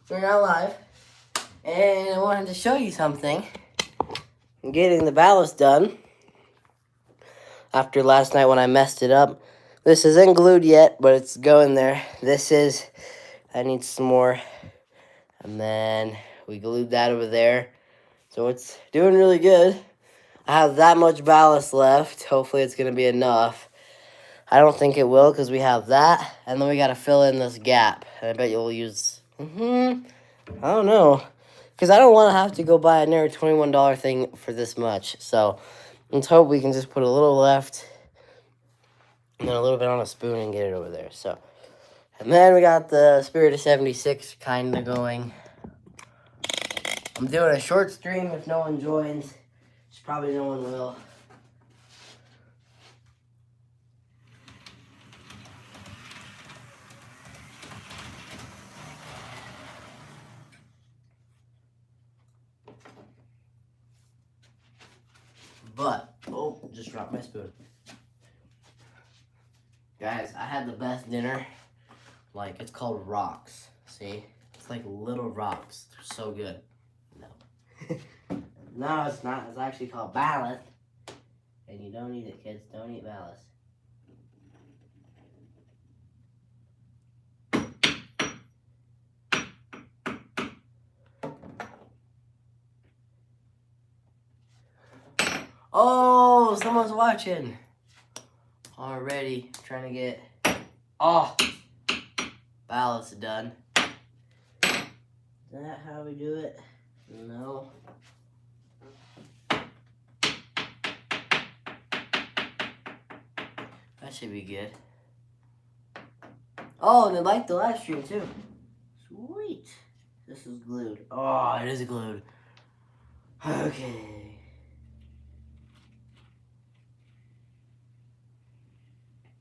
We're now live, and I wanted to show you something. I'm getting the ballast done after last night when I messed it up. This isn't glued yet, but it's going there. I need some more, and then we glued that over there. So it's doing really good. I have that much ballast left. Hopefully it's going to be enough. I don't think it will because we have that, and then we got to fill in this gap. And I bet you'll use, I don't know, because I don't want to have to go buy another $21 thing for this much. So let's hope we can just put a little left and then a little bit on a spoon and get it over there. So, and then we got the Spirit of 76 kind of going. I'm doing a short stream if no one joins. Probably no one will. But, oh, just dropped my spoon. Guys, I had the best dinner. Like, it's called rocks. See? It's like little rocks. They're so good. No. No, it's not. It's actually called ballast. And you don't eat it, kids. Don't eat ballast. Oh, someone's watching. Already trying to get, ballast done. Is that how we do it? No. That should be good. Oh, and they liked the live stream too. Sweet. This is glued. Oh, it is glued. Okay.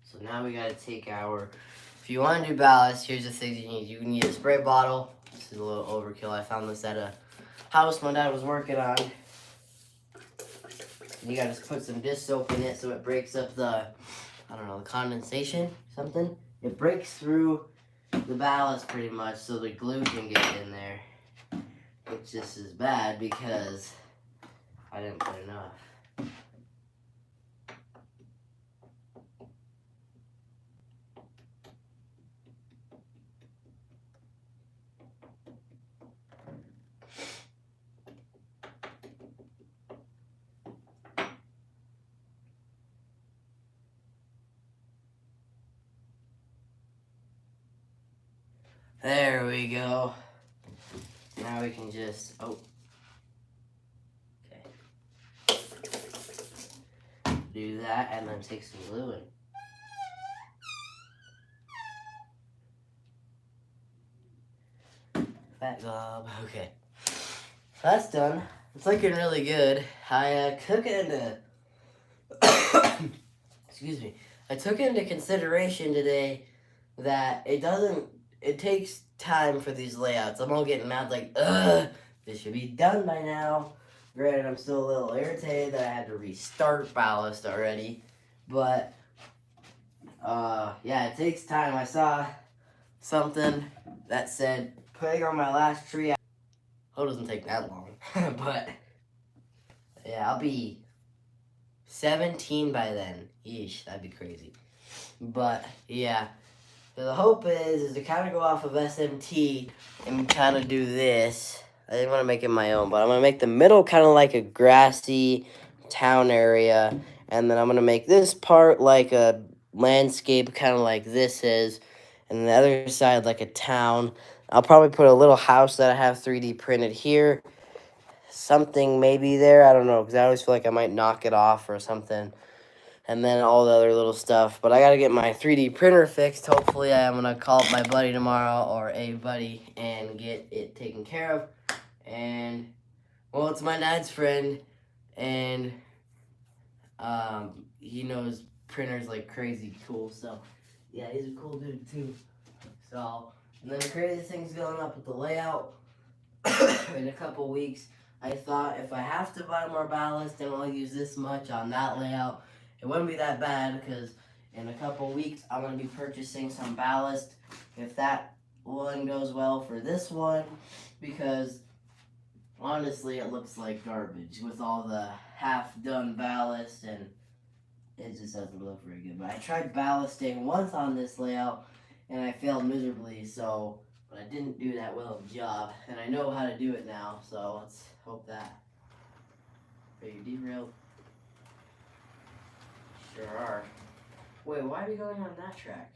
So now we gotta take if you want to do ballast, here's the things you need. You need a spray bottle. This is a little overkill. I found this at a house my dad was working on. And you gotta put some dish soap in it so it breaks up the condensation, something. It breaks through the ballast pretty much so the glue can get in there. Which just is bad because I didn't put enough. There we go. Now we can just, okay. Do that and then take some glue in. Fat gob, okay. That's done. It's looking really good. I took it into, excuse me. I took into consideration today that it takes time for these layouts. I'm all getting mad like, this should be done by now. Granted, I'm still a little irritated that I had to restart ballast already. But, yeah, it takes time. I saw something that said, putting on my last tree. It doesn't take that long. But, yeah, I'll be 17 by then. Yeesh, that'd be crazy. But, yeah. So the hope is to kind of go off of SMT and kind of do this. I didn't want to make it my own, but I'm going to make the middle kind of like a grassy town area. And then I'm going to make this part like a landscape, kind of like this is. And the other side like a town. I'll probably put a little house that I have 3D printed here. Something maybe there. I don't know, because I always feel like I might knock it off or something. And then all the other little stuff. But I got to get my 3D printer fixed. Hopefully I'm going to call up my buddy tomorrow or a buddy and get it taken care of. And, well, it's my dad's friend. And he knows printers like crazy cool. So, yeah, he's a cool dude too. So, and then the crazy thing's going up with the layout in a couple weeks. I thought if I have to buy more ballast and I'll use this much on that layout, it wouldn't be that bad because in a couple weeks I'm going to be purchasing some ballast. If that one goes well for this one because honestly it looks like garbage with all the half-done ballast and it just doesn't look very good. But I tried ballasting once on this layout and I failed miserably, so but I didn't do that well of a job and I know how to do it now, so let's hope that. Are you derailed? Sure are. Wait, why are we going on that track?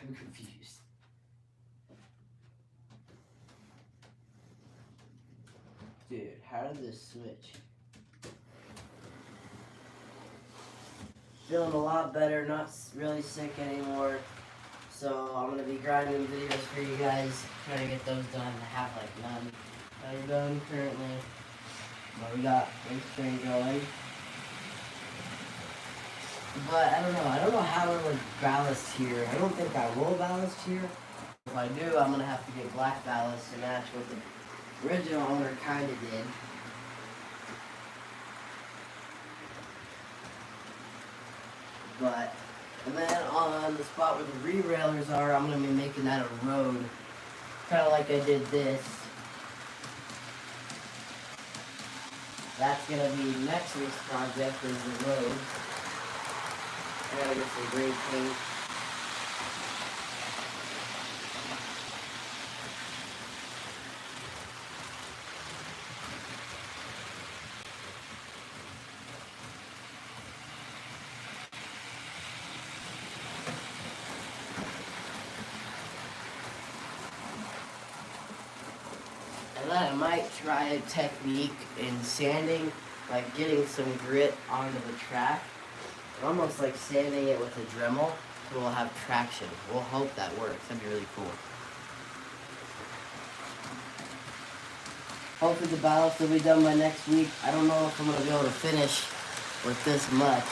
I'm confused. Dude, how did this switch? Feeling a lot better, not really sick anymore. So I'm gonna be grinding videos for you guys, trying to get those done. I have like none that are done currently. But we got this train going. But I don't know how I would ballast here. I don't think I will ballast here. If I do, I'm gonna have to get black ballast to match what the original owner kinda did. But, and then on the spot where the re-railers are, I'm gonna be making that a road. Kinda like I did this. That's gonna be next week's project is the road. I gotta get some green paint. And then I might try a technique in sanding, like getting some grit onto the track. Almost like sanding it with a Dremel, so we'll have traction. We'll hope that works. That'd be really cool. Hopefully the ballast will be done by next week. I don't know if I'm going to be able to finish with this much.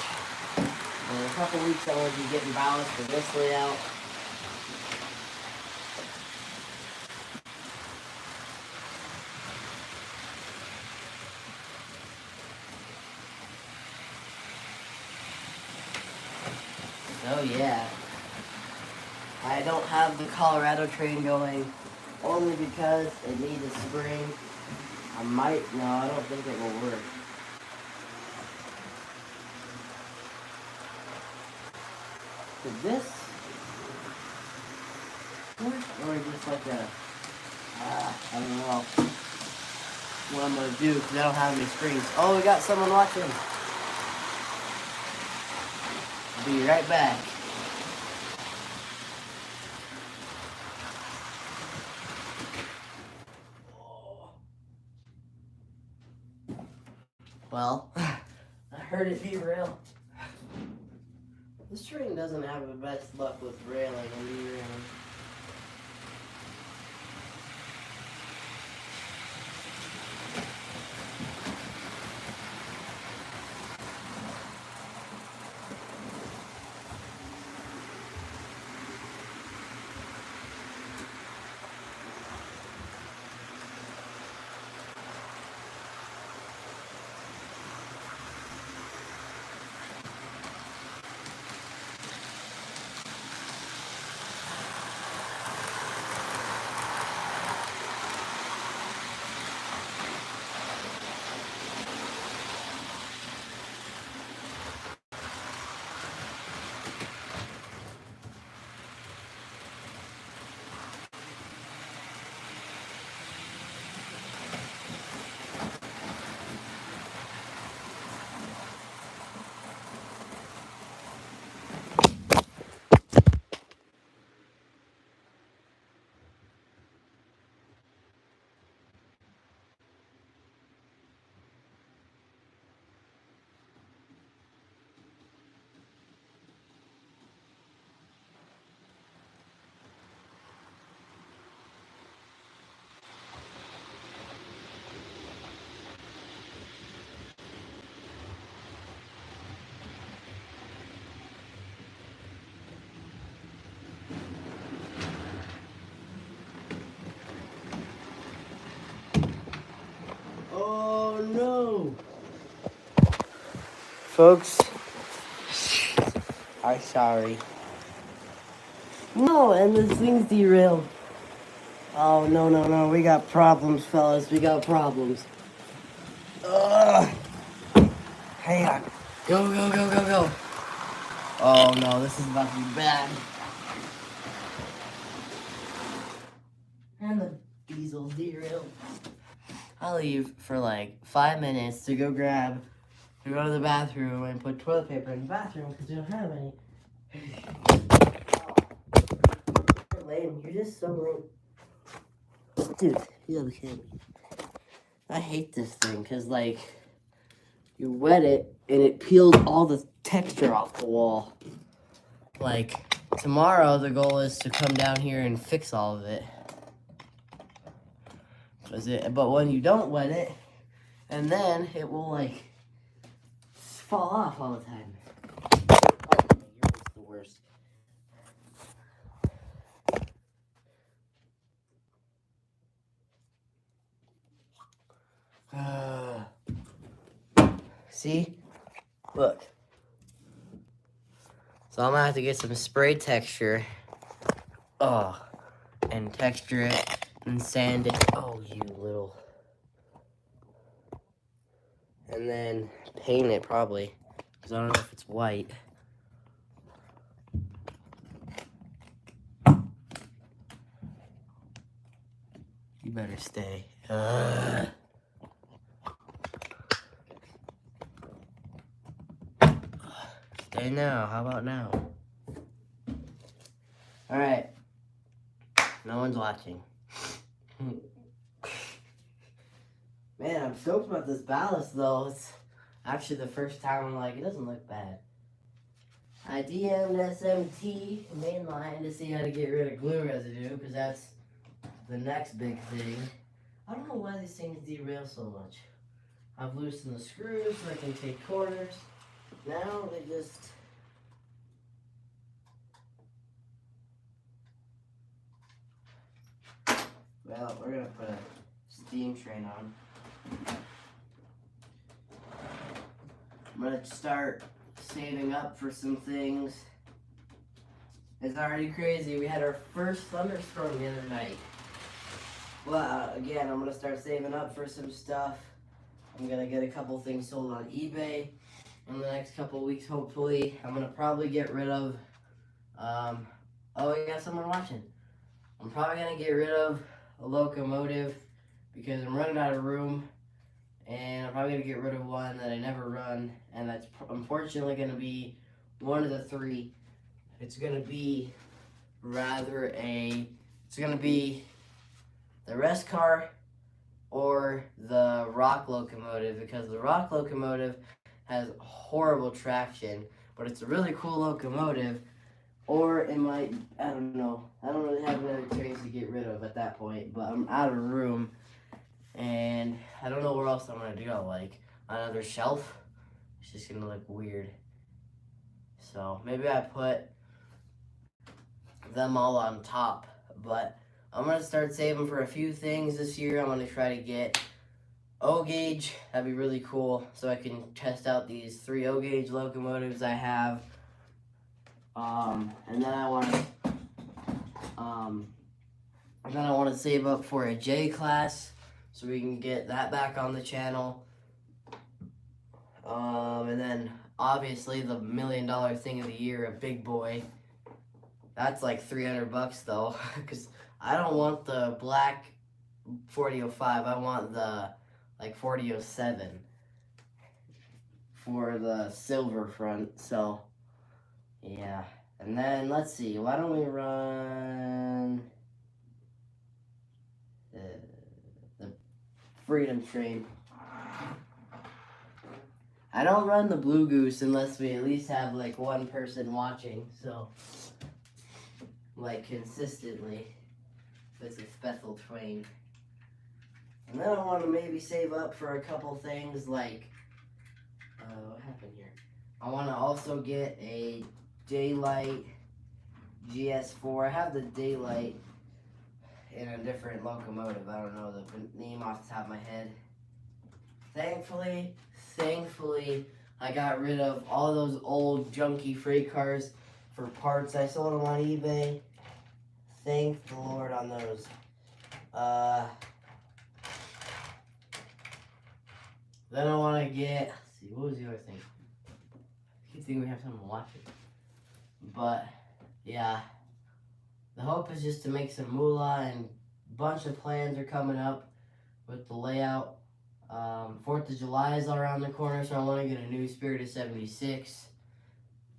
In a couple weeks I will be getting ballast for this layout. Oh yeah. I don't have the Colorado train going only because it needs a spring. I don't think it will work. Did this work? Or just like a, I don't know what I'm going to do because I don't have any springs. Oh, we got someone watching. I'll be right back. Well, I heard it derail. This train doesn't have the best luck with railing and derailing. Oh no! Folks, I'm sorry. No, and this thing's derailed. Oh, no, no, no. We got problems, fellas. We got problems. Ugh. Hang on. Go, go, go, go, go. Oh, no. This is about to be bad. And the diesel's derailed. I'll leave for like 5 minutes to go to the bathroom and put toilet paper in the bathroom because we don't have any. You're lame. You're just so lame. Dude, you gotta be kidding me. I hate this thing because, like, you wet it and it peeled all the texture off the wall. Like, tomorrow the goal is to come down here and fix all of it. But when you don't wet it, and then it will, like, fall off all the time. You're the worst. See? Look. So I'm gonna have to get some spray texture. And texture it and sand it. Oh, you little. And then paint it probably. Because I don't know if it's white. You better stay. Stay now. How about now? Alright. No one's watching. Man, I'm stoked about this ballast though. It's actually the first time I'm like, it doesn't look bad. I DM'd SMT mainline to see how to get rid of glue residue because that's the next big thing. I don't know why these things derail so much. I've loosened the screws so I can take corners. Now they just... Well, we're gonna put a steam train on. I'm gonna start saving up for some things. It's already crazy. We had our first thunderstorm the other night. Well, again, I'm gonna start saving up for some stuff. I'm gonna get a couple things sold on eBay in the next couple weeks, hopefully. I'm gonna probably get rid of, oh, we got someone watching. I'm probably gonna get rid of a locomotive because I'm running out of room, and I'm probably gonna get rid of one that I never run, and that's unfortunately gonna be one of the three. It's gonna be it's gonna be the rest car or the rock locomotive, because the rock locomotive has horrible traction, but it's a really cool locomotive. Or it might, I don't know. I don't really have another trains to get rid of at that point, but I'm out of room. And I don't know where else I'm going to go, like another shelf. It's just going to look weird. So maybe I put them all on top. But I'm going to start saving for a few things this year. I'm going to try to get O-gauge. That'd be really cool. So I can test out these 3 O-gauge locomotives I have. And then I want to save up for a J class so we can get that back on the channel. And then obviously the $1 million thing of the year, a big boy. That's like $300 though, because I don't want the black 4005. I want the like 4007 for the silver front. So yeah. And then, let's see, why don't we run the Freedom Train. I don't run the Blue Goose unless we at least have, like, one person watching, so, like, consistently, if it's a special train. And then I want to maybe save up for a couple things, like, what happened here? I want to also get a Daylight GS4. I have the Daylight in a different locomotive. I don't know the name off the top of my head. Thankfully, I got rid of all those old junky freight cars for parts. I sold them on eBay. thank the Lord on those. Then I want to get, let's see, what was the other thing? I keep thinking we have someone watching. But, yeah. The hope is just to make some moolah, and a bunch of plans are coming up with the layout. 4th of July is all around the corner, so I want to get a new Spirit of 76.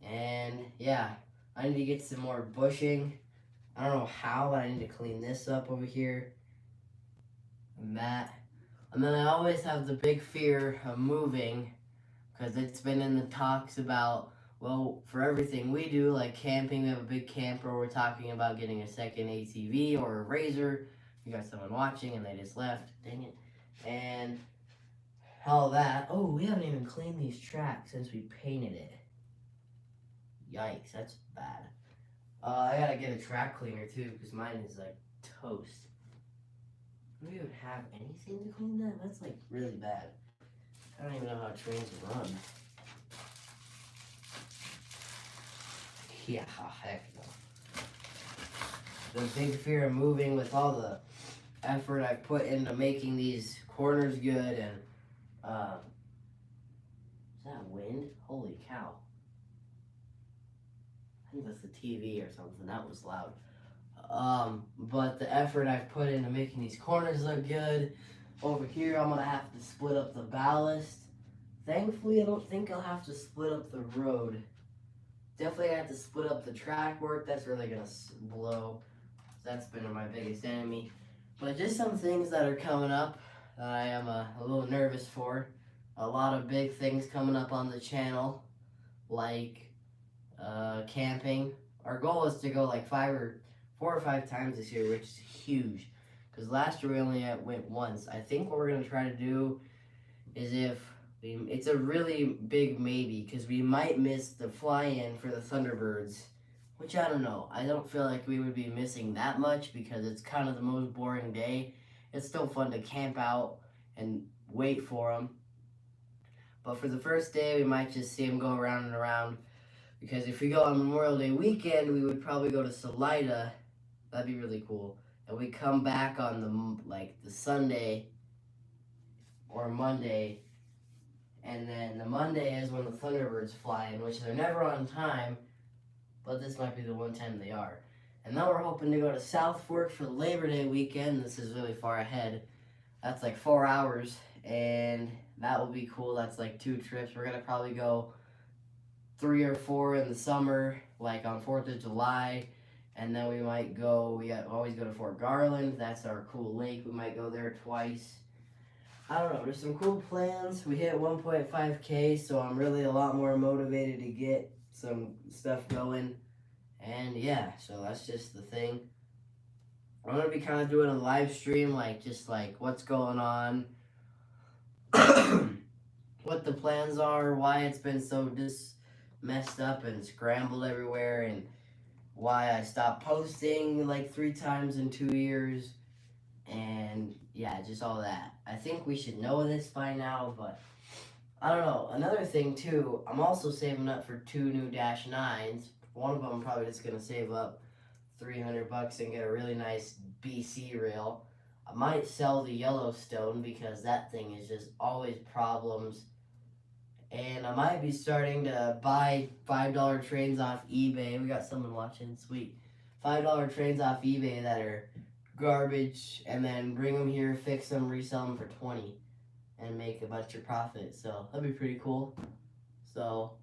And, yeah, I need to get some more bushing. I don't know how, but I need to clean this up over here. And that. And then I always have the big fear of moving, because it's been in the talks about, well, for everything we do, like camping, we have a big camper. We're talking about getting a second ATV or a Razor. You got someone watching and they just left. Dang it. And all that. Oh, we haven't even cleaned these tracks since we painted it. Yikes, that's bad. I gotta get a track cleaner too, because mine is like toast. Do we even have anything to clean that? That's like really bad. I don't even know how trains run. Yeah, heck no. The big fear of moving with all the effort I've put into making these corners good, and is that wind? Holy cow. I think that's the TV or something. That was loud. But the effort I've put into making these corners look good. Over here, I'm gonna have to split up the ballast. Thankfully, I don't think I'll have to split up the road. Definitely I have to split up the track work. That's really gonna blow. That's been my biggest enemy. But just some things that are coming up that I am a little nervous for. A lot of big things coming up on the channel, like camping. Our goal is to go like 4 or 5 times this year, which is huge. Because last year we only went once. I think what we're gonna try to do is it's a really big maybe, because we might miss the fly-in for the Thunderbirds, which I don't know. I don't feel like we would be missing that much, because it's kind of the most boring day. It's still fun to camp out and wait for them. But for the first day, we might just see them go around and around, because if we go on Memorial Day weekend, we would probably go to Salida. That'd be really cool. And we come back on the Sunday or Monday. And then the Monday is when the Thunderbirds fly in, which they're never on time, but this might be the one time they are. And then we're hoping to go to South Fork for the Labor Day weekend. This is really far ahead. That's like 4 hours, and that will be cool. That's like 2 trips. We're going to probably go 3 or 4 in the summer, like on 4th of July. And then we might go, always go to Fort Garland. That's our cool lake. We might go there twice. I don't know, there's some cool plans. We hit 1.5K, so I'm really a lot more motivated to get some stuff going. And yeah, so that's just the thing. I'm going to be kind of doing a live stream, just what's going on, what the plans are, why it's been so messed up and scrambled everywhere, and why I stopped posting 3 times in 2 years. And yeah, just all that. I think we should know this by now, but I don't know. Another thing too, I'm also saving up for 2 new Dash 9s. One of them I'm probably just going to save up $300 and get a really nice BC rail. I might sell the Yellowstone, because that thing is just always problems. And I might be starting to buy $5 trains off eBay. We got someone watching, sweet. $5 trains off eBay that are garbage, and then bring them here, fix them, resell them for $20, and make a bunch of profit. So that'd be pretty cool. So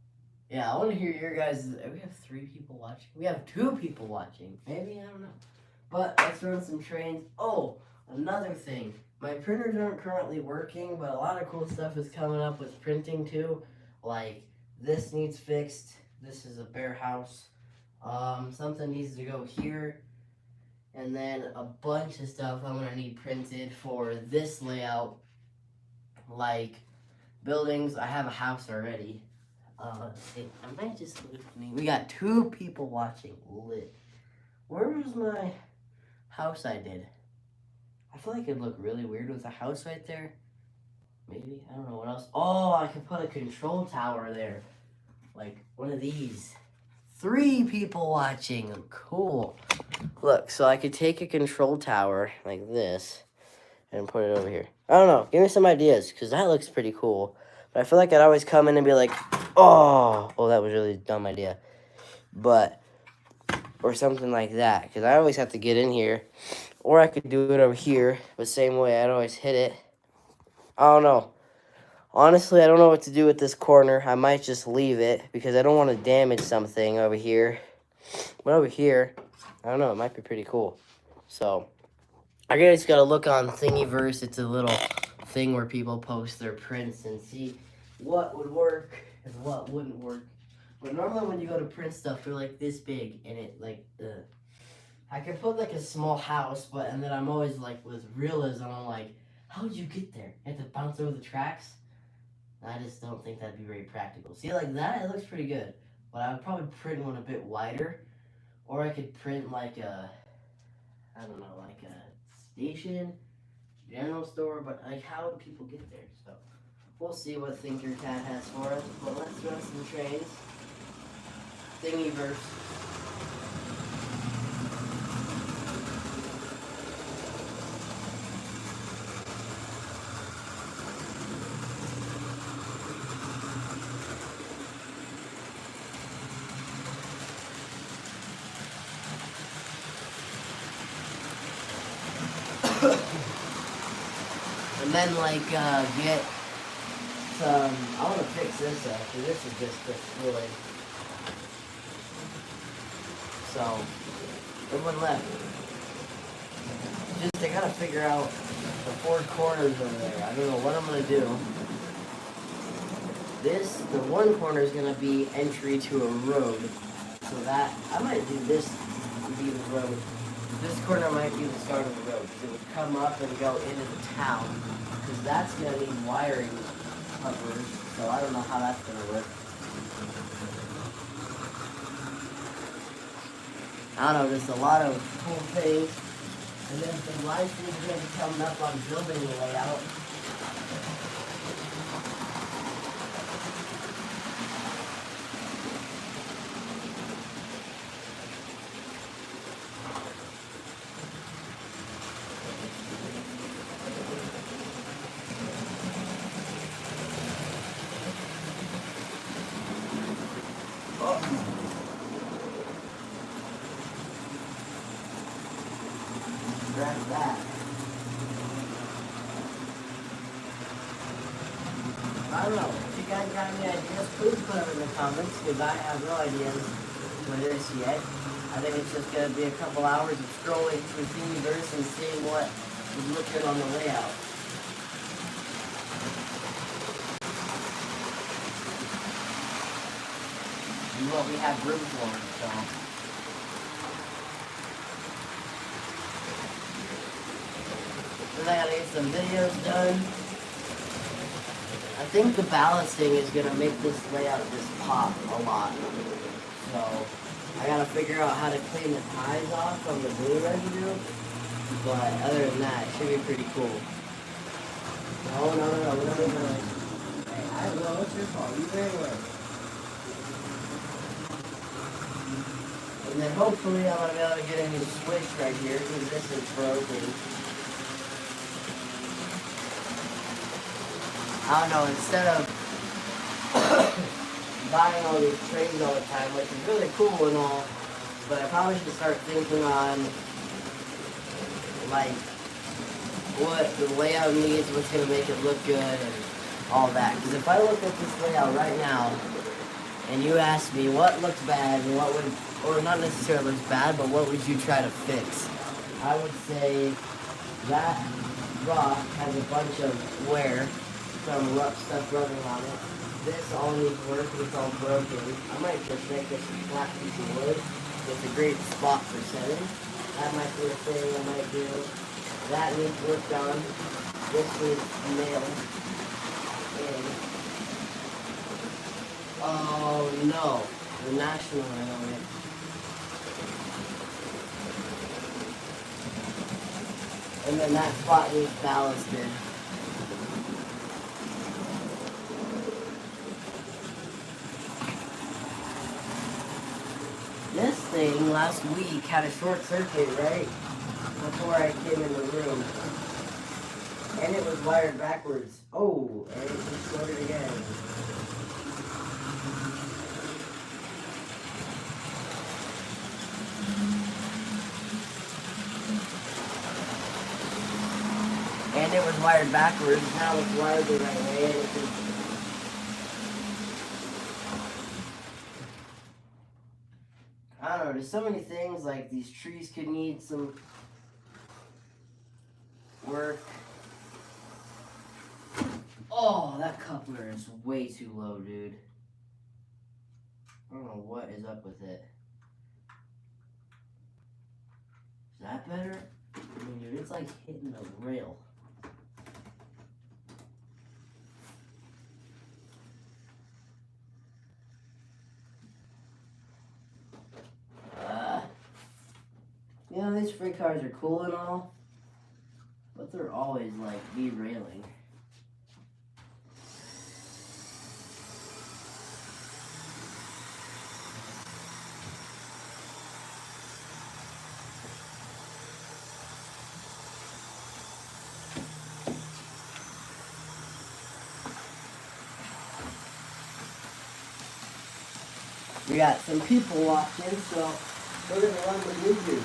yeah, I want to hear your guys. We have 3 people watching. We have 2 people watching. Maybe, I don't know. But let's run some trains. Oh, another thing. My printers aren't currently working, but a lot of cool stuff is coming up with printing too. Like this needs fixed. This is a bare house. Something needs to go here. And then a bunch of stuff I'm going to need printed for this layout. Like buildings. I have a house already. Let's see. I might just leave me. We got 2 people watching. Lit. Where was my house I did? I feel like it'd look really weird with a house right there. Maybe. I don't know what else. Oh, I could put a control tower there. Like one of these. 3 people watching. Cool. Look, so I could take a control tower like this and put it over here. I don't know. Give me some ideas, because that looks pretty cool. But I feel like I'd always come in and be like, oh, that was really a dumb idea. But, or something like that, because I always have to get in here. Or I could do it over here, the same way I'd always hit it. I don't know. Honestly, I don't know what to do with this corner. I might just leave it, because I don't want to damage something over here. But over here, I don't know, it might be pretty cool. So, I guess gotta look on Thingiverse. It's a little thing where people post their prints and see what would work and what wouldn't work. But normally when you go to print stuff, they're like this big, and it like I can put like a small house, and then I'm always like with realism, I'm like, how would you get there? You have to bounce over the tracks? I just don't think that'd be very practical. See, like that, it looks pretty good. But I would probably print one a bit wider, or I could print like a, I don't know, like a station, general store, but like how would people get there? So we'll see what Thinkercat has for us, but let's run some trains. Thingiverse. And then like get some, I want to fix this up, because this is just destroyed. So, one left. Just, I gotta figure out the 4 corners over there. I don't know what I'm gonna do. The one corner is gonna be entry to a road. So that, I might do this to be the road. This corner might be the start of the road, because it would come up and go into the town. Because that's gonna need wiring covers, so I don't know how that's gonna work. I don't know, just a lot of cool things. And then some live streams are going to be coming up on building the layout. Grab that. I don't know. If you guys got any ideas, please put them in the comments, because I have no ideas for this yet. I think it's just going to be a couple hours of scrolling through Thingiverse and seeing what would look good on the layout. And what we have room for, so. Then I gotta get some videos done. I think the balancing is gonna make this layout just pop a lot. So I gotta figure out how to clean the ties off from the glue residue. But other than that, it should be pretty cool. No. Hey, I don't know, it's your fault. You very well. And then hopefully I'm gonna be able to get a new switch right here, because this is broken. I don't know, instead of buying all these trains all the time, which is really cool and all, but I probably should start thinking on, like, what the layout needs, what's going to make it look good, and all that. Because if I look at this layout right now, and you ask me what looks bad, and what would, or not necessarily looks bad, but what would you try to fix? I would say that rock has a bunch of wear, some rough stuff rubbing on it. This all needs work, it's all broken. I might just make this a flat piece of wood. It's a great spot for setting. That might be a thing I might do. That needs work done. This needs nailed in. Oh no, the national railway. And then that spot needs ballasted. thing last week had a short circuit, right? Before I came in the room. And it was wired backwards. Oh, and it exploded again. And it was wired backwards. Now it's wired the right way. And it's I don't know, there's so many things, like these trees could need some work. Oh, that coupler is way too low, dude. I don't know what is up with it. Is that better? I mean, dude, it's like hitting the rail. You know, these free cars are cool and all, but they're always like derailing. We got some people watching, so we're gonna run the movie.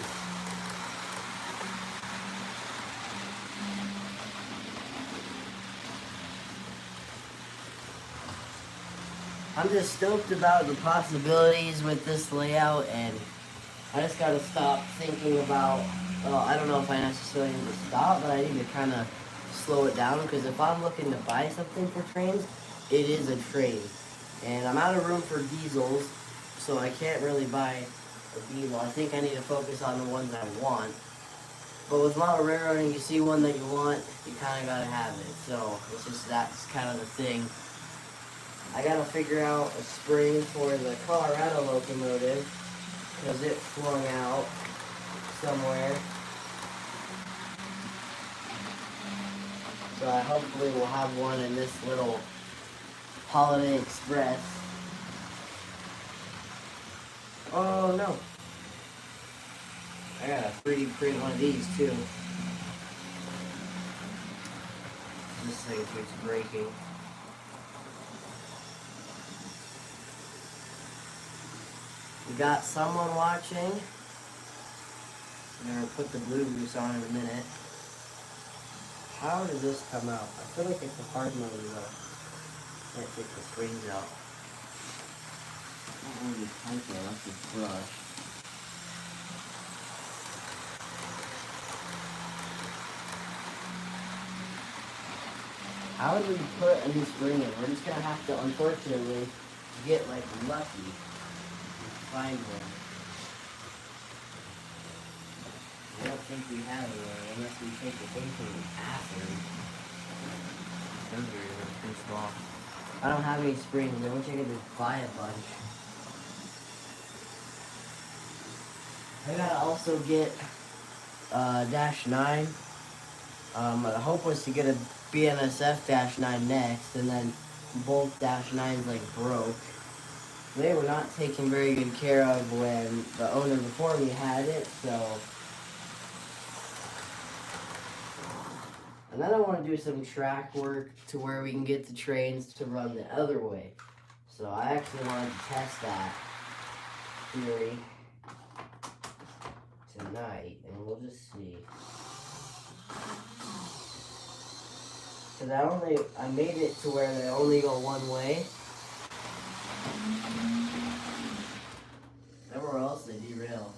I'm just stoked about the possibilities with this layout, and I just gotta stop thinking about, well, I don't know if I necessarily need to stop, but I need to kind of slow it down, because if I'm looking to buy something for trains, it is a train. And I'm out of room for diesels, so I can't really buy a diesel. I think I need to focus on the ones I want. But with model railroading, you see one that you want, you kind of gotta have it. So it's just, that's kind of the thing. I gotta figure out a spring for the Colorado locomotive, because it flung out somewhere. So I hopefully will have one in this little Holiday Express. Oh no. I gotta 3D print one of these too. This thing keeps breaking. We got someone watching. I'm gonna put the blue goose on in a minute. How did this come out? I feel like it's a hard mode though. Can't take the springs out. I don't really tight there, that's the brush. How would we put a new spring in? We're just gonna have to, unfortunately, get like lucky and find one. I don't think we have one unless we take the thing from the bathroom. Those are pretty small. I don't have any springs. I wish I could just buy a bunch. I gotta also get Dash 9. The hope was to get a BNSF Dash 9 next, and then both Dash 9s like broke. They were not taken very good care of when the owner before me had it, so. And then I want to do some track work to where we can get the trains to run the other way. So I actually wanted to test that theory tonight, and we'll just see. Because I made it to where they only go one way. Everywhere else they derail.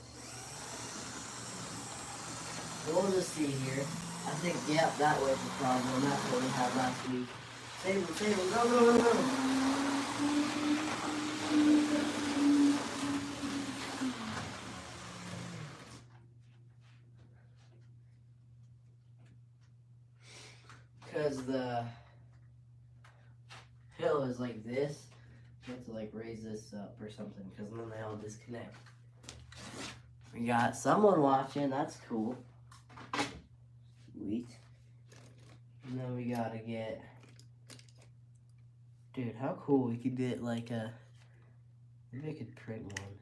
So we'll just see here. I think, yep, that was the problem. That's what we had last week. Save them, go, go, go, go! Because the hill is like this, you have to like raise this up or something, because then they all disconnect. We got someone watching, that's cool. Sweet. And then we gotta get, dude, how cool we could get like a, maybe I could print one.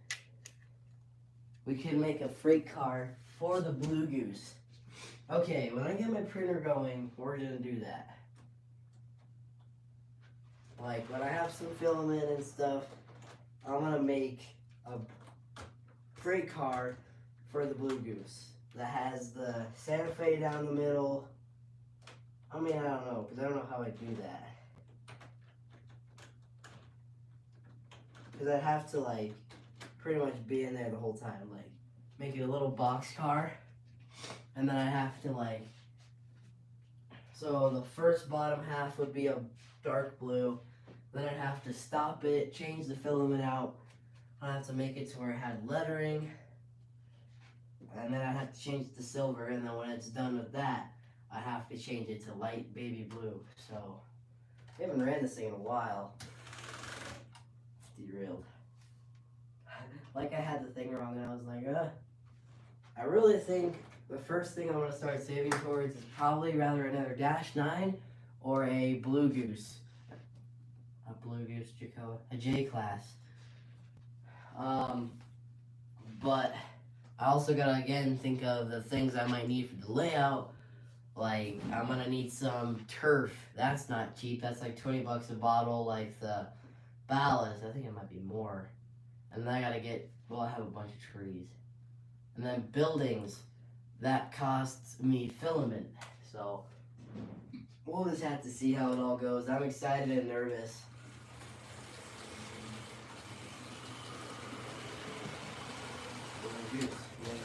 we can make a freight car for the Blue Goose. Okay, when I get my printer going, we're gonna do that. Like, when I have some filament and stuff, I'm gonna make a freight car for the Blue Goose that has the Santa Fe down the middle. I mean, I don't know, because I don't know how I do that. Because I'd have to, like, pretty much be in there the whole time. Like, make it a little box car. And then I have to, like, so the first bottom half would be a dark blue. Then I'd have to stop it, change the filament out. I'd have to make it to where it had lettering. And then I'd have to change it to silver. And then when it's done with that, I have to change it to light baby blue. So, I haven't ran this thing in a while. Derailed. Like I had the thing wrong and I was like, I really think the first thing I'm going to start saving towards is probably rather another Dash 9 or a Blue Goose. A Blue Goose Jakoah, a J-Class. But I also got to, again, think of the things I might need for the layout. Like, I'm going to need some turf. That's not cheap. That's like 20 bucks a bottle. Like the ballast, I think it might be more. And then I got to get, well, I have a bunch of trees. And then buildings, that costs me filament. So we'll just have to see how it all goes. I'm excited and nervous.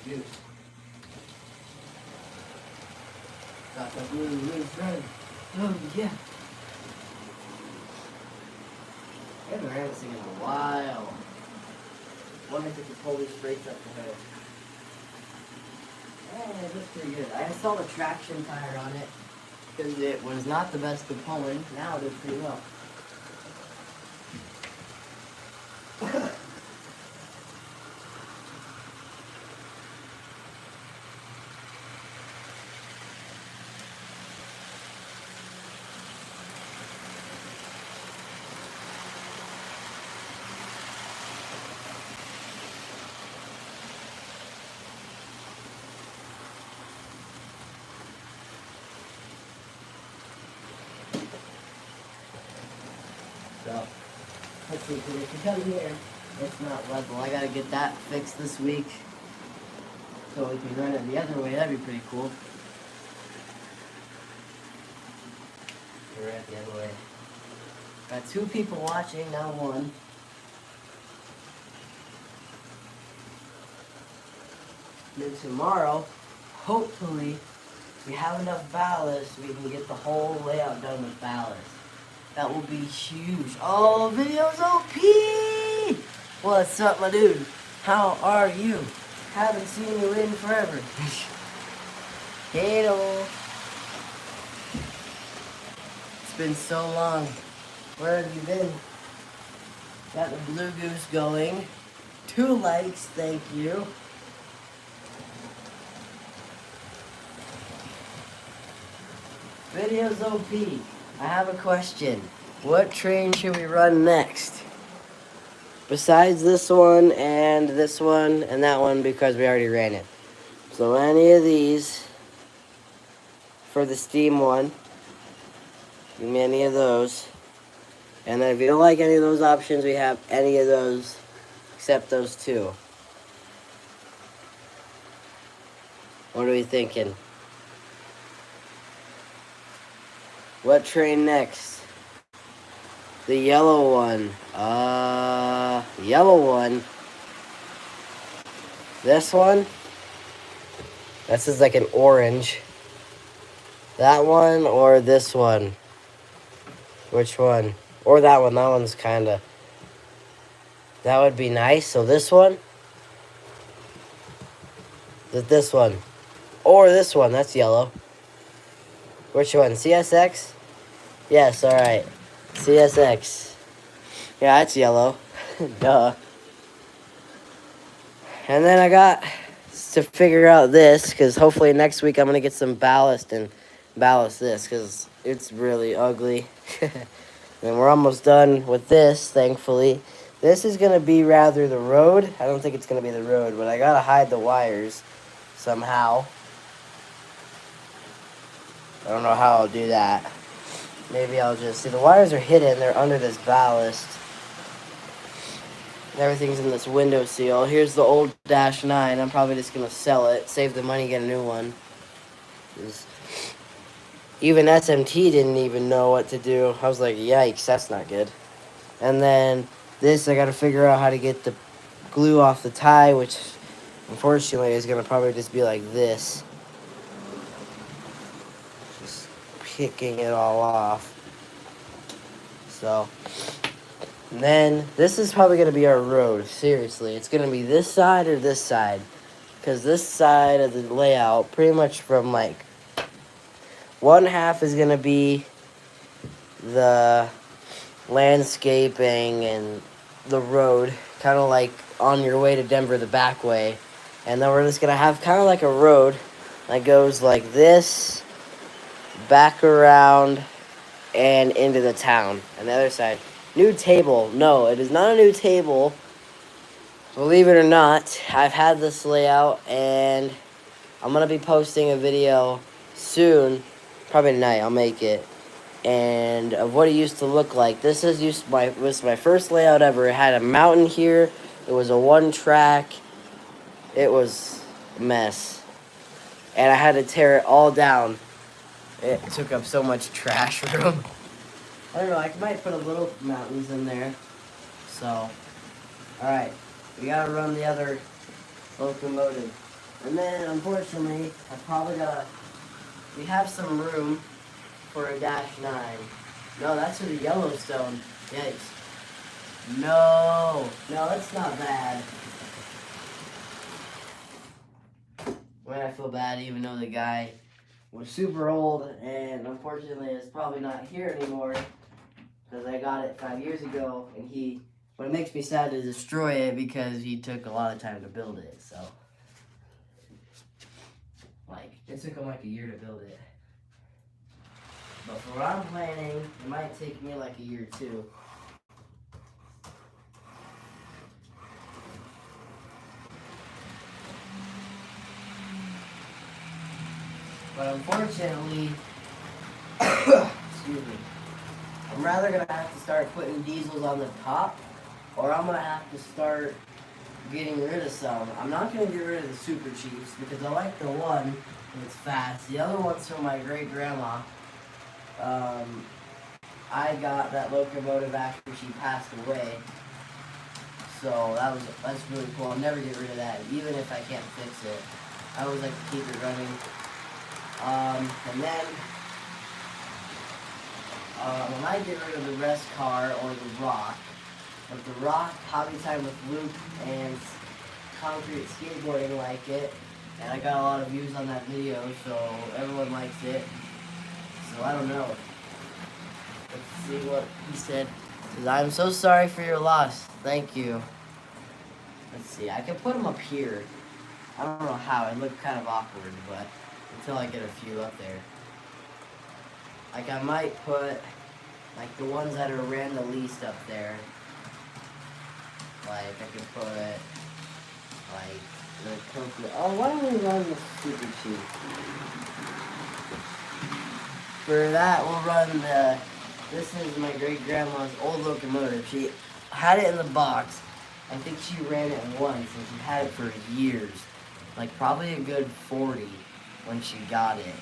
Juice. Got the blue loose running. Oh yeah. I haven't ran this thing in a while. Wonder if I could pull these brakes up the hill. Oh, it looks pretty good. I installed a traction tire on it because it was not the best of pulling. Now it did pretty well. So, let's see, because if you come here, it's not level. I gotta get that fixed this week so we can run it the other way. That'd be pretty cool. We're at the other way. Got 2 people watching, now 1. Then tomorrow, hopefully, we have enough ballast, we can get the whole layout done with ballast. That will be huge. Oh, video's OP! What's up, my dude? How are you? Haven't seen you in forever. Hello. It's been so long. Where have you been? Got the Blue Goose going. 2 likes, thank you. Video's OP. I have a question. What train should we run next? Besides this one and that one because we already ran it. So any of these for the steam one. Give me any of those. And then if you don't like any of those options, we have any of those except those 2. What are we thinking? What train next? The yellow one. Yellow one. This one? This is like an orange. That one or this one? Which one? Or that one. That one's kind of... That would be nice. So this one? This one. Or this one. That's yellow. Which one? CSX? Yes, alright. CSX. Yeah, it's yellow. Duh. And then I got to figure out this, because hopefully next week I'm going to get some ballast and ballast this, because it's really ugly. And we're almost done with this, thankfully. this is going to be rather the road. I don't think it's going to be the road, but I got to hide the wires somehow. I don't know how I'll do that. Maybe I'll just... See, the wires are hidden. They're under this ballast. Everything's in this window seal. Here's the old Dash 9. I'm probably just going to sell it, save the money, get a new one. Even SMT didn't even know what to do. I was like, yikes, that's not good. And then this, I got to figure out how to get the glue off the tie, which unfortunately is going to probably just be like this. Just picking it all off. So, and then this is probably going to be our road. Seriously, it's going to be this side or this side. Because this side of the layout, pretty much from like, one half is going to be the landscaping and the road, kind of like on your way to Denver the back way. And then we're just going to have kind of like a road that goes like this, back around, and into the town. And the other side. New table. No, it is not a new table. Believe it or not, I've had this layout, and I'm going to be posting a video soon. Probably tonight, I'll make it. And of what it used to look like. This was my first layout ever. It had a mountain here. It was a one track. It was a mess. And I had to tear it all down. It took up so much trash room. I don't know, I might put a little mountains in there. So, alright. We gotta run the other locomotive. And then, unfortunately, we have some room for a Dash 9. No, that's for the Yellowstone. Yikes. No, that's not bad. I mean, I feel bad even though the guy was super old and unfortunately is probably not here anymore because I got it 5 years ago and but it makes me sad to destroy it because he took a lot of time to build it, so. Like, it took him like a year to build it. But for what I'm planning, it might take me like a year too. But unfortunately, excuse me, I'm rather going to have to start putting diesels on the top, or I'm going to have to start getting rid of some. I'm not going to get rid of the Super Chiefs because I like the one that's fast. The other one's from my great-grandma. I got that locomotive after she passed away. So that's really cool. I'll never get rid of that, even if I can't fix it. I always like to keep it running. And then I might get rid of the rest car or the rock. But the rock, hobby time with Luke and concrete skateboarding like it. And I got a lot of views on that video, so everyone likes it. So I don't know. Let's see what he said. He says, I'm so sorry for your loss. Thank you. Let's see. I can put him up here. I don't know how. It looked kind of awkward, but until I get a few up there. Like I might put like the ones that are ran the least up there. Like I could put like the coconut. Oh, why don't we run the Super Chief? For that, we'll run the. This is my great grandma's old locomotive. She had it in the box. I think she ran it once, and she had it for years. Like probably a good 40 when she got it.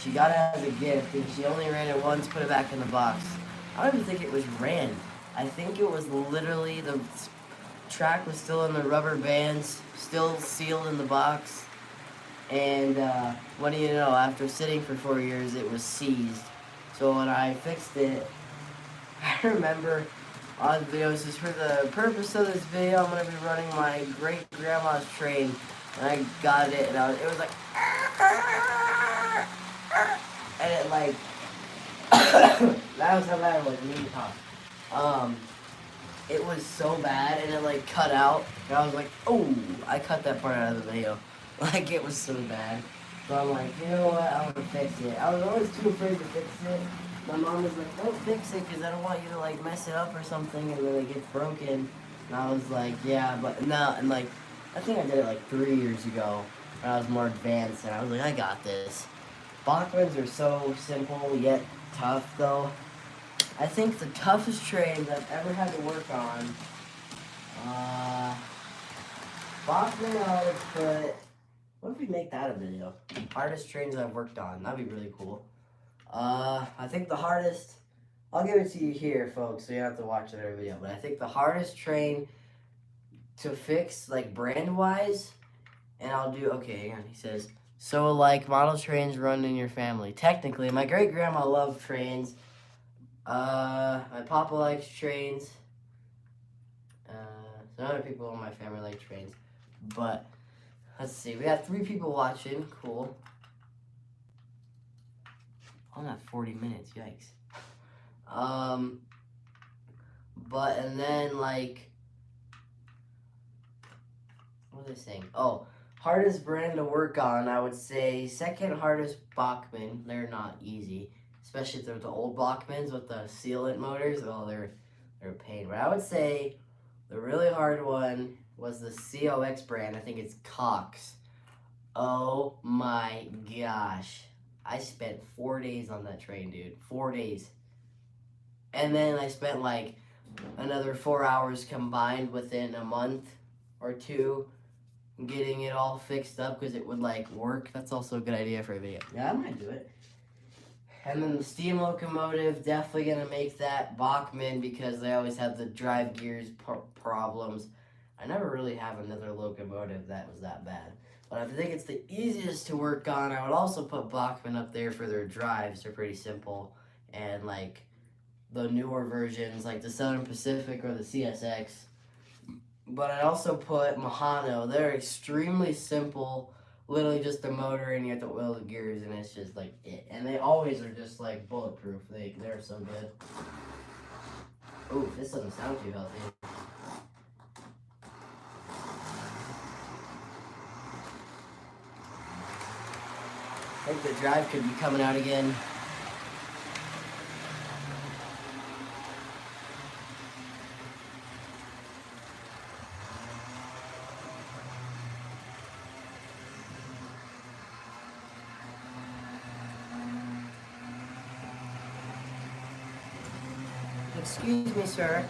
She got it as a gift, and she only ran it once, put it back in the box. I don't even think it was ran. I think it was literally the track was still in the rubber bands, still sealed in the box. And what do you know, after sitting for 4 years, it was seized. So when I fixed it, I remember on the video, this is for the purpose of this video, I'm going to be running my great-grandma's train. And I got it, and it was like, and it like, that was how bad it was, me talk. It was so bad, and it like cut out, and I was like, oh, I cut that part out of the video. Like, it was so bad. So I'm like, you know what, I'm gonna fix it. I was always too afraid to fix it. My mom was like, don't fix it, because I don't want you to like mess it up or something, and then it gets broken. And I was like, yeah, but no, and like, I think I did it like 3 years ago when I was more advanced, and I was like, I got this. Bachmans are so simple yet tough, though. I think the toughest trains I've ever had to work on, Bachman, I would put, what if we make that a video? Hardest trains I've worked on, that'd be really cool. I think the hardest, I'll give it to you here, folks, so you don't have to watch another video, but I think the hardest train to fix, like, brand-wise, and I'll do, okay, hang on, he says, so, like, model trains run in your family. Technically, my great-grandma loved trains. My papa likes trains. Some other people in my family like trains. But, let's see, we got 3 people watching, cool. I'm at 40 minutes, yikes. But, and then, like, what was I saying? Oh, hardest brand to work on, I would say second hardest Bachman. They're not easy, especially if they're the old Bachmans with the sealant motors. Oh, they're a pain. But I would say the really hard one was the COX brand. I think it's Cox. Oh my gosh. I spent 4 days on that train, dude. 4 days. And then I spent like another 4 hours combined within a month or 2 getting it all fixed up because it would like work. That's also a good idea for a video. Yeah, I might do it. And then the steam locomotive, definitely gonna make that Bachman because they always have the drive gears problems. I never really have another locomotive that was that bad. But I think it's the easiest to work on. I would also put Bachman up there for their drives. They're pretty simple. And like the newer versions, like the Southern Pacific or the CSX. But I also put Mahano. They're extremely simple. Literally just a motor and you have to oil the gears and it's just like it. And they always are just like bulletproof. They're so good. Ooh, this doesn't sound too healthy. I think the drive could be coming out again. Excuse me, sir.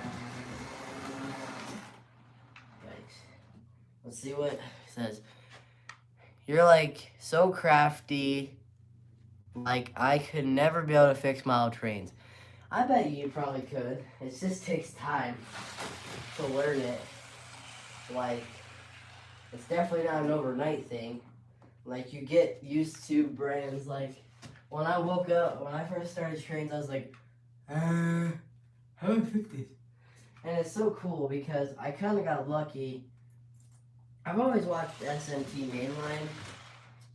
Yikes. Let's see what it says. You're like so crafty. Like I could never be able to fix model trains. I bet you probably could. It just takes time to learn it. Like it's definitely not an overnight thing. Like you get used to brands. Like when I woke up, when I first started trains, I was like, how do I fix this? And it's so cool because I kind of got lucky. I've always watched SMT mainline,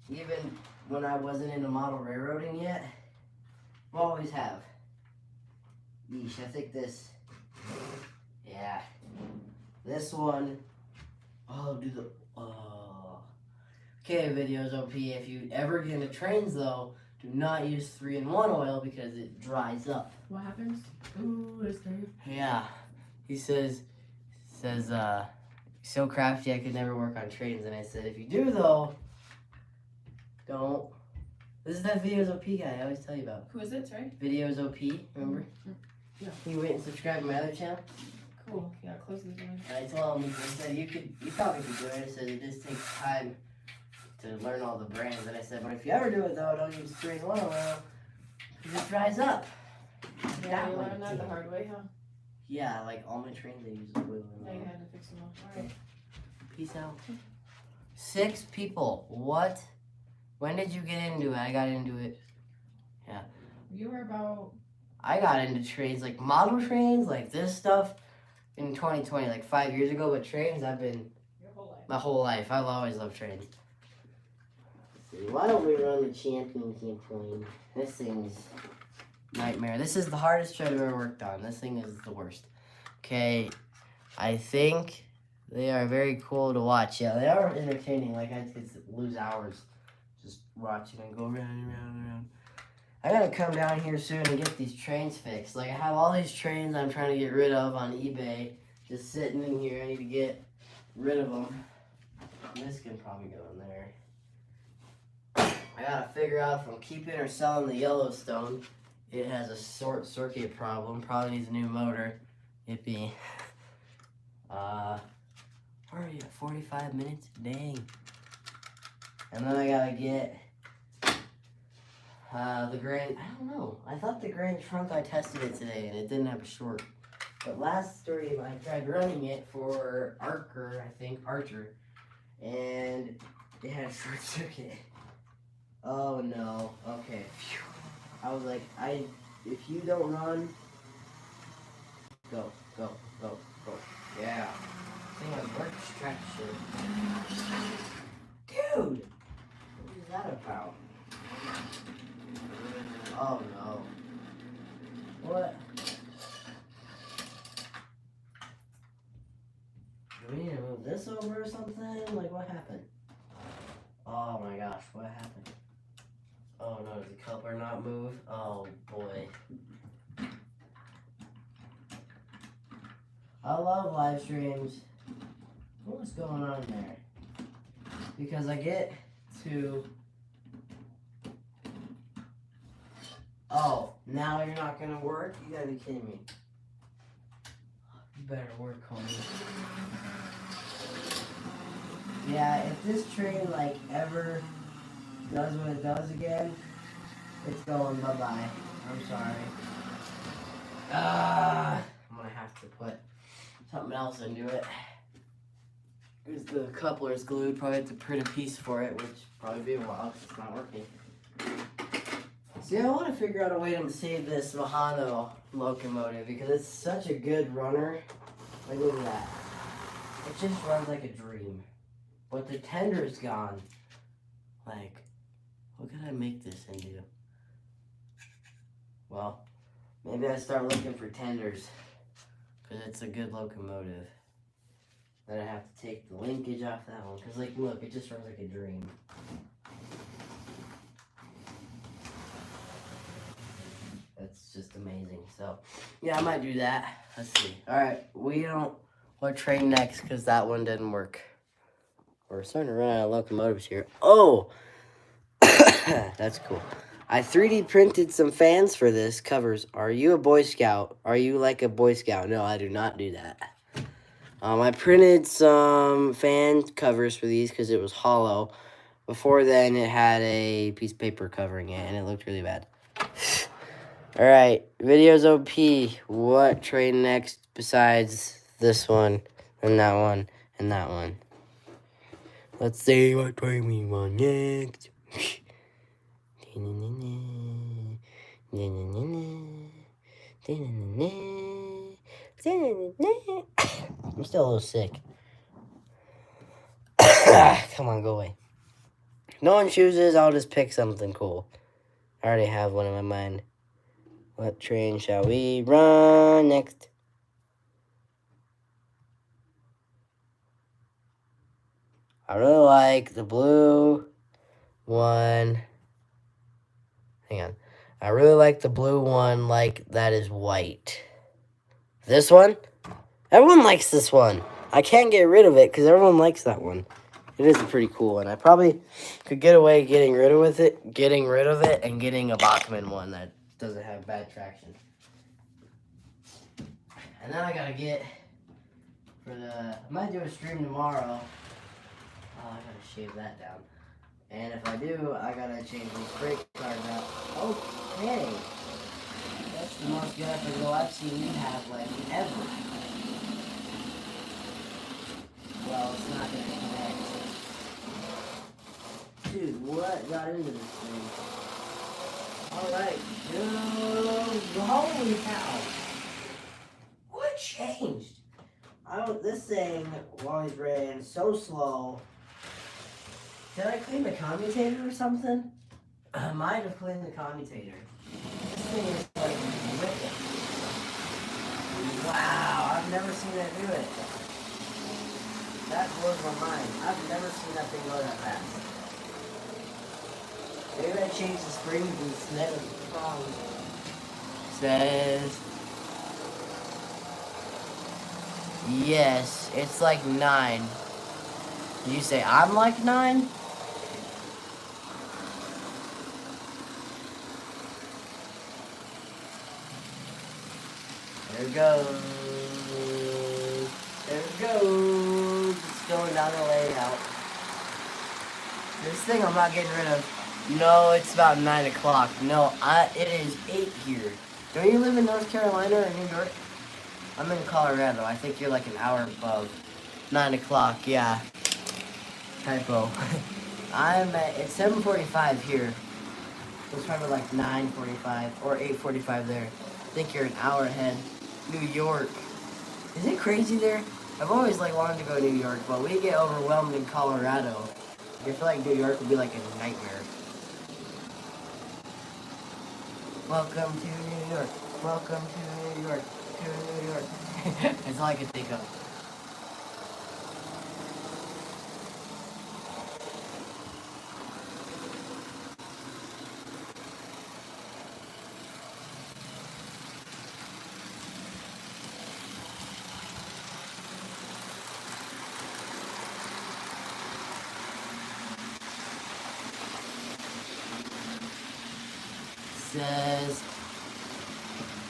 even when I wasn't into model railroading yet. I always have. Yeesh, I think this, yeah. This one, okay, videos OP. If you ever get into trains though, do not use 3-in-1 oil because it dries up. What happens? Ooh, it's scary. Yeah. He says, so crafty I could never work on trains. And I said, if you do though, don't. This is that Videos OP guy I always tell you about. Who is it, sorry? Videos OP, remember? Yeah. Can you wait and subscribe to my other channel? Cool. Yeah, close this one. I told him, I said, you probably could do it. I said, it just takes time to learn all the brands. And I said, but if you ever do it though, don't use 3-in-1 oil because it dries up. Yeah, you learned that the hard way, huh? Yeah, like all my trains I use oil. Yeah, you had to fix them all. Alright. Peace out. 6 people. What? When did you get into it? I got into it. Yeah. You were about... I got into trains, like model trains, like this stuff in 2020, like 5 years ago. But trains, I've been Your whole life. my whole life. I've always loved trains. Let's see, why don't we run the champion campaign? This thing's nightmare. This is the hardest train I've ever worked on. This thing is the worst. Okay, I think they are very cool to watch. Yeah, they are entertaining. Like I could lose hours just watching and go round and round and round. I gotta come down here soon and get these trains fixed. Like I have all these trains I'm trying to get rid of on eBay just sitting in here. I need to get rid of them. This can probably go in there. I gotta figure out if I'm keeping or selling the Yellowstone. It has a short circuit problem. Probably needs a new motor. Yippee. Where are you at? 45 minutes? Dang. And then I gotta get the Grand, I don't know. I thought the Grand Trunk, I tested it today and it didn't have a short. But last stream I tried running it for Archer, and it had a short circuit. Oh no. Okay. Phew. I was like, if you don't run, go. Yeah. I think I worked stretch shit. Dude! What is that about? Oh no. What? Do we need to move this over or something? Like, what happened? Oh my gosh, what happened? Oh no, did the coupler not move? Oh boy. I love live streams. What's going on there? Because I get to... Oh, now you're not gonna work? You gotta be kidding me. You better work, homie. Yeah, if this train, like, ever does what it does again, it's going bye-bye. I'm sorry. I'm gonna have to put something else into it. Because the coupler is glued. Probably have to print a piece for it, which probably be a while because it's not working. See, I want to figure out a way to save this Mahano locomotive because it's such a good runner. Like, look at that. It just runs like a dream. But the tender's gone. Like, what could I make this into? Well, maybe I start looking for tenders. Because it's a good locomotive. Then I have to take the linkage off that one. Because, like, look, it just runs like a dream. That's just amazing. So, yeah, I might do that. Let's see. Alright, what train next? Because that one didn't work. We're starting to run out of locomotives here. Oh! That's cool. I 3D printed some fans for this. Covers. Are you a Boy Scout? Are you like a Boy Scout? No, I do not do that. I printed some fan covers for these because it was hollow. Before then, it had a piece of paper covering it, and it looked really bad. Alright, videos OP. What train next besides this one, and that one, and that one? Let's see what train we want next. I'm still a little sick. Come on, go away. No one chooses, I'll just pick something cool. I already have one in my mind. What train shall we run next? I really like the blue one. Hang on. I really like the blue one, like that is white. This one? Everyone likes this one. I can't get rid of it because everyone likes that one. It is a pretty cool one. I probably could get away getting rid of it, and getting a Bachmann one that doesn't have bad traction. And then I gotta get I might do a stream tomorrow. Oh, I gotta shave that down. And if I do, I gotta change these brake cards out. Okay. That's the most graphical I've seen you have, like, ever. Well, it's not gonna connect. Dude, what got into this thing? Alright, dude, holy cow. What changed? This thing always ran so slow. Did I clean the commutator or something? I might have cleaned the commutator. This thing is like ripping. Wow, I've never seen that do it. That blows my mind. I've never seen that thing go that fast. Maybe I changed the springs and snap the prongs. Says. Yes, it's like 9. Did you say I'm like 9? There it goes. There it goes. It's going down the layout. This thing I'm not getting rid of. No, it's about 9 o'clock. No, it is 8 here. Don't you live in North Carolina or New York? I'm in Colorado. I think you're like an hour above. 9 o'clock, yeah. Typo. It's 7:45 here. It's probably like 9:45 or 8:45 there. I think you're an hour ahead. New York. Is it crazy there? I've always like wanted to go to New York, but we get overwhelmed in Colorado. I feel like New York would be like a nightmare. Welcome to New York. Welcome to New York. To New York. That's all I can think of. Says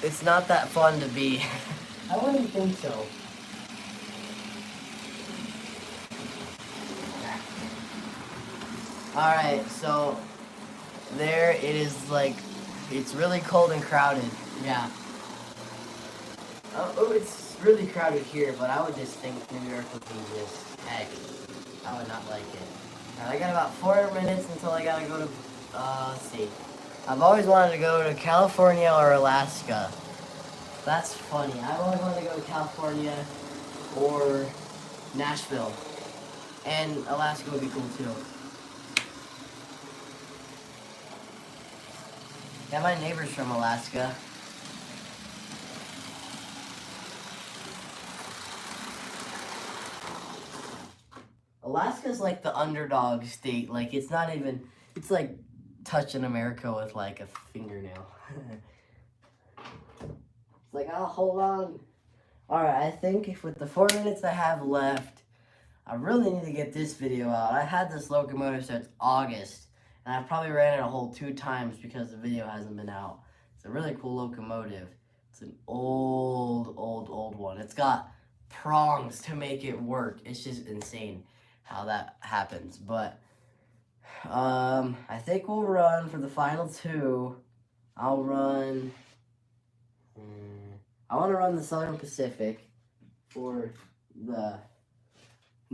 it's not that fun to be. I wouldn't think so. Alright, so there it is, like, it's really cold and crowded. Yeah. Oh, it's really crowded here, but I would just think New York would be just heck. I would not like it. I got about 4 minutes until I gotta go to, let's see. I've always wanted to go to California or Alaska. That's funny. I've always wanted to go to California or Nashville. And Alaska would be cool too. Yeah, my neighbor's from Alaska. Alaska's like the underdog state. Like, it's not even, it's like touching America with like a fingernail. It's like, oh, hold on. Alright, I think if with the 4 minutes I have left, I really need to get this video out. I had this locomotive since August, and I probably ran it a whole 2 times because the video hasn't been out. It's a really cool locomotive. It's an old one. It's got prongs to make it work. It's just insane how that happens. But I think we'll run for the final 2. I'll run. I want to run the Southern Pacific for the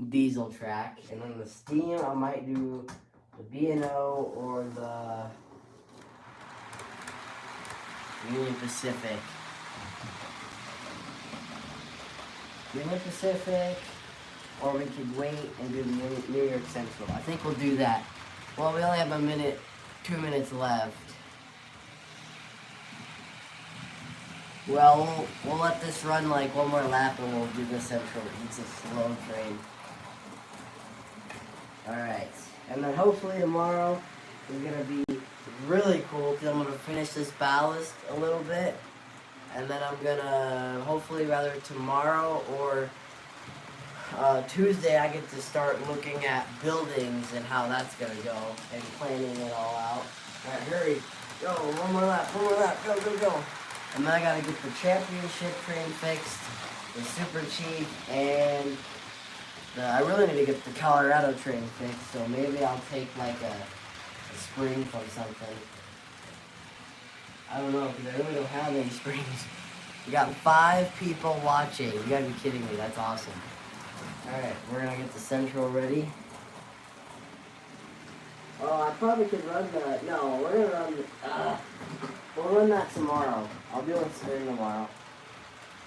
diesel track, and then the steam I might do the B&O or the Union Pacific. Union Pacific, or we could wait and do the New York Central. I think we'll do that. Well, we only have 2 minutes left. Well, we'll let this run like 1 more lap and we'll do the Central. It's a slow train. Alright, and then hopefully tomorrow is going to be really cool because I'm going to finish this ballast a little bit. And then I'm going to, hopefully rather tomorrow or Tuesday, I get to start looking at buildings and how that's going to go and planning it all out. Alright, hurry. Go, 1 more lap, go, go, go. And then I got to get the championship train fixed, the super cheap, and I really need to get the Colorado train fixed, so maybe I'll take like a spring from something. I don't know, because I really don't have any springs. We got 5 people watching. You gotta be kidding me, that's awesome. Alright, we're gonna get the Central ready. Oh, I probably could run the, no, we're gonna run, we'll run that tomorrow. I'll do it soon tomorrow.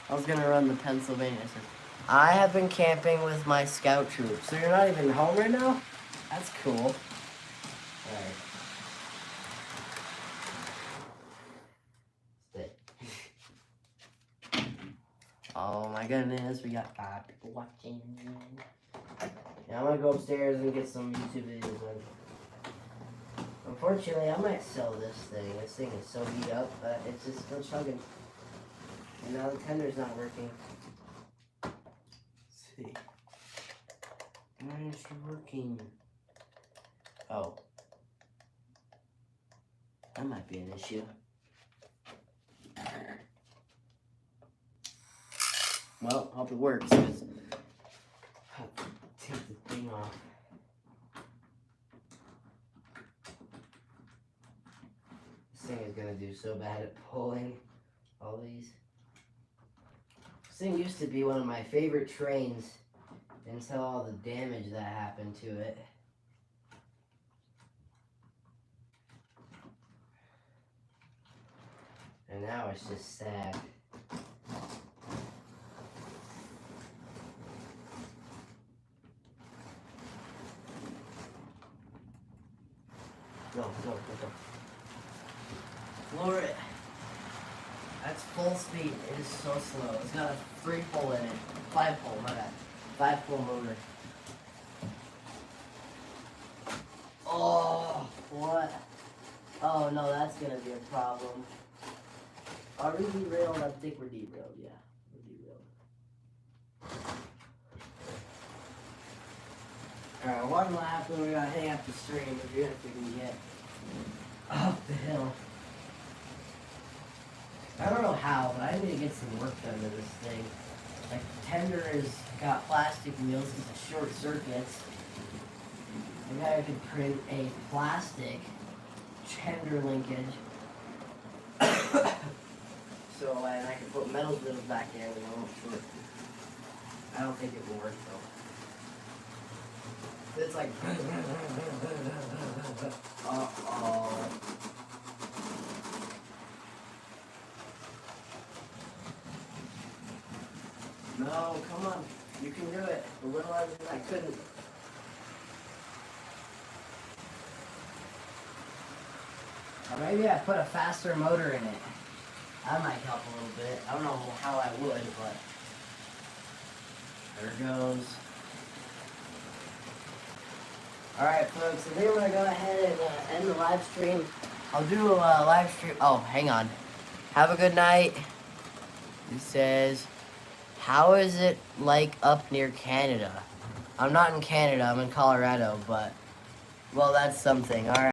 I was gonna run the Pennsylvania. I have been camping with my scout troop. So you're not even home right now? That's cool. Alright. Stay. Oh my goodness, we got 5 people watching. Yeah, I'm gonna go upstairs and get some YouTube videos in. Unfortunately, I might sell this thing. This thing is so beat up, but it's just still chugging. And now the tender's not working. see. Why isn't she working? Oh. That might be an issue. Well, hope it works. 'Cause I have to take the thing off. This thing is gonna do so bad at pulling all these. This thing used to be one of my favorite trains until all the damage that happened to it. And now it's just sad. Go. Floor it. That's full speed. It is so slow. It's got a 3-pole in it. 5-pole, my bad. 5-pole motor. Oh, what? Oh no, that's gonna be a problem. Are we derailed? I think we're derailed, yeah. We're derailed. Alright, one lap and we're gonna hang up the stream if we can get up the hill. I don't know how, but I need to get some work done to this thing. Like, the tender has got plastic wheels because it short circuits. Maybe I could print a plastic tender linkage. So, and I can put metal wheels back in and it won't short. I don't think it will work though. It's like. Uh-oh. No, come on. You can do it. The little engine I couldn't. Or maybe I put a faster motor in it. That might help a little bit. I don't know how I would, but there it goes. Alright folks, I think I'm going to go ahead and end the live stream. I'll do a live stream. Oh, hang on. Have a good night. He says, how is it like up near Canada? I'm not in Canada, I'm in Colorado, but, well, that's something. Alright.